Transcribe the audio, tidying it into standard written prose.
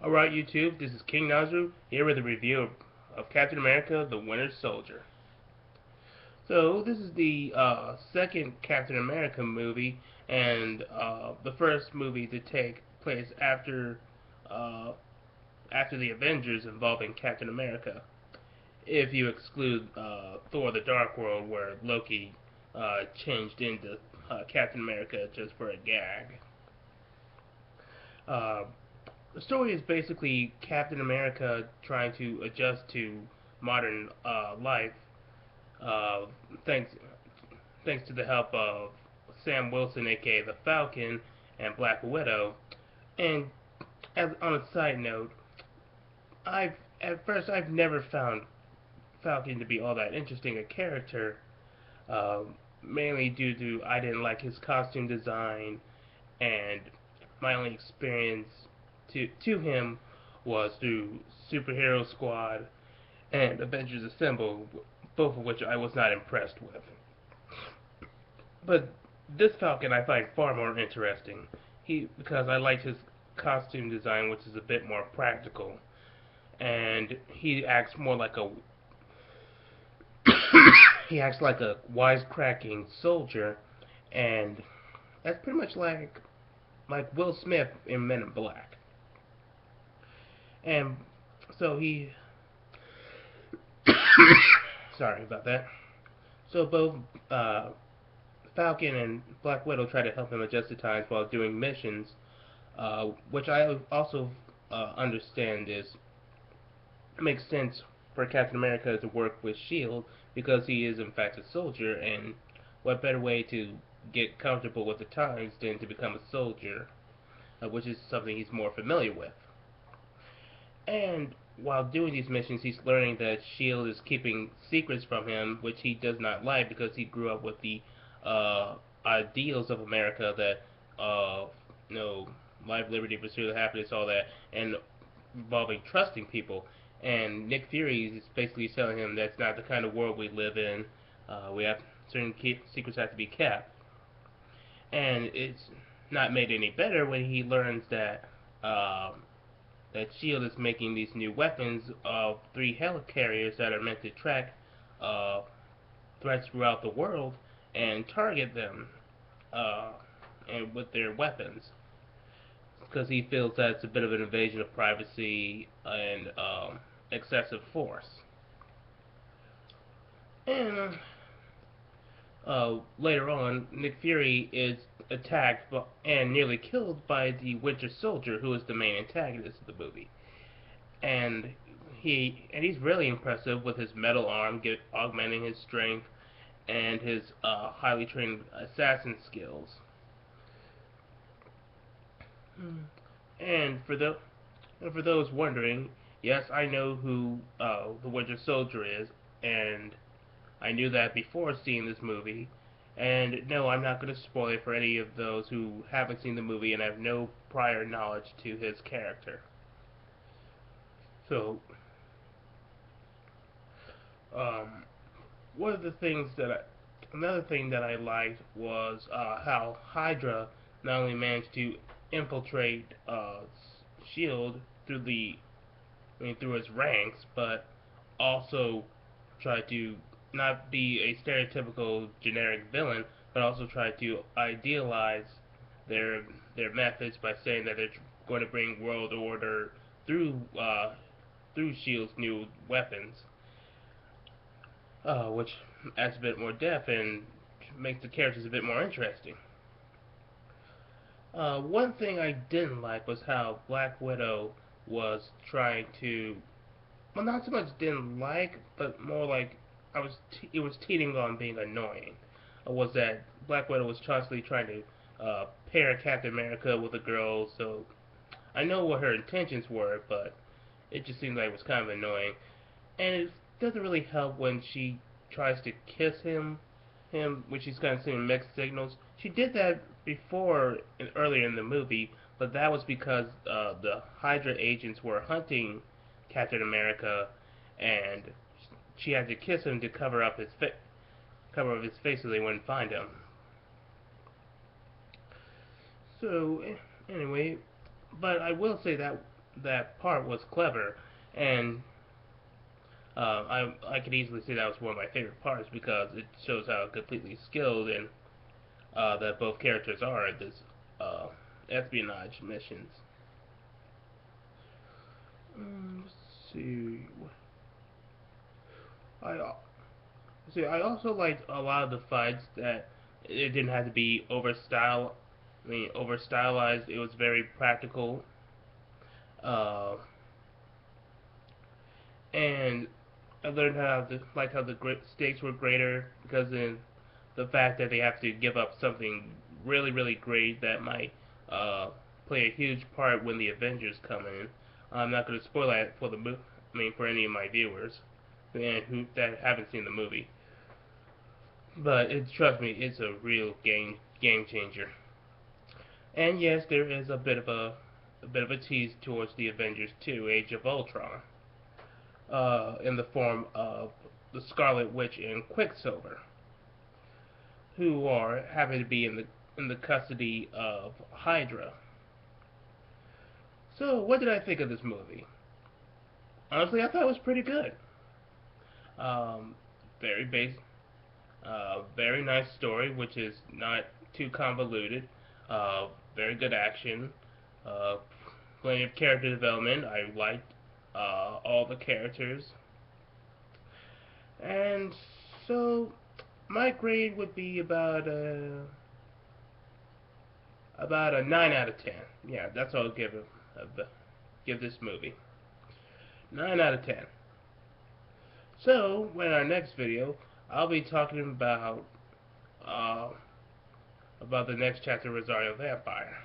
Alright, YouTube, this is King Nazru here with a review of Captain America the Winter Soldier. So, this is the second Captain America movie, and the first movie to take place uh, after the Avengers involving Captain America. If you exclude Thor the Dark World, where Loki changed into Captain America just for a gag. Uh, the story is basically Captain America trying to adjust to modern life, uh, thanks thanks to the help of Sam Wilson, aka the Falcon, and Black Widow. And as on a side note, I've never found Falcon to be all that interesting a character, uh, mainly due to I didn't like his costume design, and my only experience to him was through Superhero Squad and Avengers Assemble, both of which I was not impressed with. But this Falcon I find far more interesting. Because I liked his costume design, which is a bit more practical, and he acts like a wisecracking soldier, and that's pretty much like Will Smith in Men in Black. And so he sorry about that. So both Falcon and Black Widow try to help him adjust to times while doing missions, which I also understand is makes sense for Captain America to work with Shield because he is in fact a soldier, and what better way to get comfortable with the times than to become a soldier, which is something he's more familiar with. And while doing these missions, he's learning that Shield is keeping secrets from him, which he does not like because he grew up with the uh, ideals of America that, you know, life, liberty, pursuit of happiness, all that, and involving trusting people. And Nick Fury is basically telling him that's not the kind of world we live in. We have secrets have to be kept, and it's not made any better when he learns that Shield is making these new weapons of three helicarriers that are meant to track uh, threats throughout the world and target them uh, and with their weapons, because he feels that's a bit of an invasion of privacy and excessive force. And later on, Nick Fury is attacked and nearly killed by the Winter Soldier, who is the main antagonist of the movie. And he's really impressive with his metal arm, augmenting his strength and his highly trained assassin skills. And for those wondering, yes, I know who the Winter Soldier is, and I knew that before seeing this movie. And no, I'm not going to spoil it for any of those who haven't seen the movie and have no prior knowledge to his character. So, um, one of the things that another thing that I liked was how Hydra not only managed to infiltrate Shield through his ranks, but also try to not be a stereotypical generic villain, but also try to idealize their their methods by saying that they're going to bring world order through Shield's new weapons, which adds a bit more depth and makes the characters a bit more interesting. One thing I didn't like was how Black Widow was trying to, well, not so much didn't like, but more like it was teetering on being annoying. Was that Black Widow was constantly trying to pair Captain America with a girl, so I know what her intentions were, but it just seemed like it was kind of annoying. And it doesn't really help when she tries to kiss him when she's kind of sending mixed signals. She did that before earlier in the movie, but that was because the Hydra agents were hunting Captain America, and she had to kiss him to cover up his face so they wouldn't find him. So anyway, but I will say that that part was clever, and I could easily say that was one of my favorite parts because it shows how completely skilled and that both characters are at this uh, espionage missions. Let's see. I see. I also liked a lot of the fights that it didn't have to be over stylized. It was very practical, uh, and I learned how the stakes were greater because in the fact that they have to give up something really great that might uh, play a huge part when the Avengers come in. I'm not going to spoil that for for any of my viewers and who that haven't seen the movie. But trust me, it's a real game changer. And yes, there is a bit of a tease towards the Avengers 2: Age of Ultron, in the form of the Scarlet Witch and Quicksilver, who are happen to be in the custody of Hydra. So, what did I think of this movie? Honestly, I thought it was pretty good. Um, very basic, very nice story, which is not too convoluted. Very good action. Uh, plenty of character development. I liked all the characters, and so my grade would be about a 9 out of 10. Yeah, that's what I'll give this movie. 9 out of 10. So, in our next video, I'll be talking uh, about the next chapter of Rosario Vampire.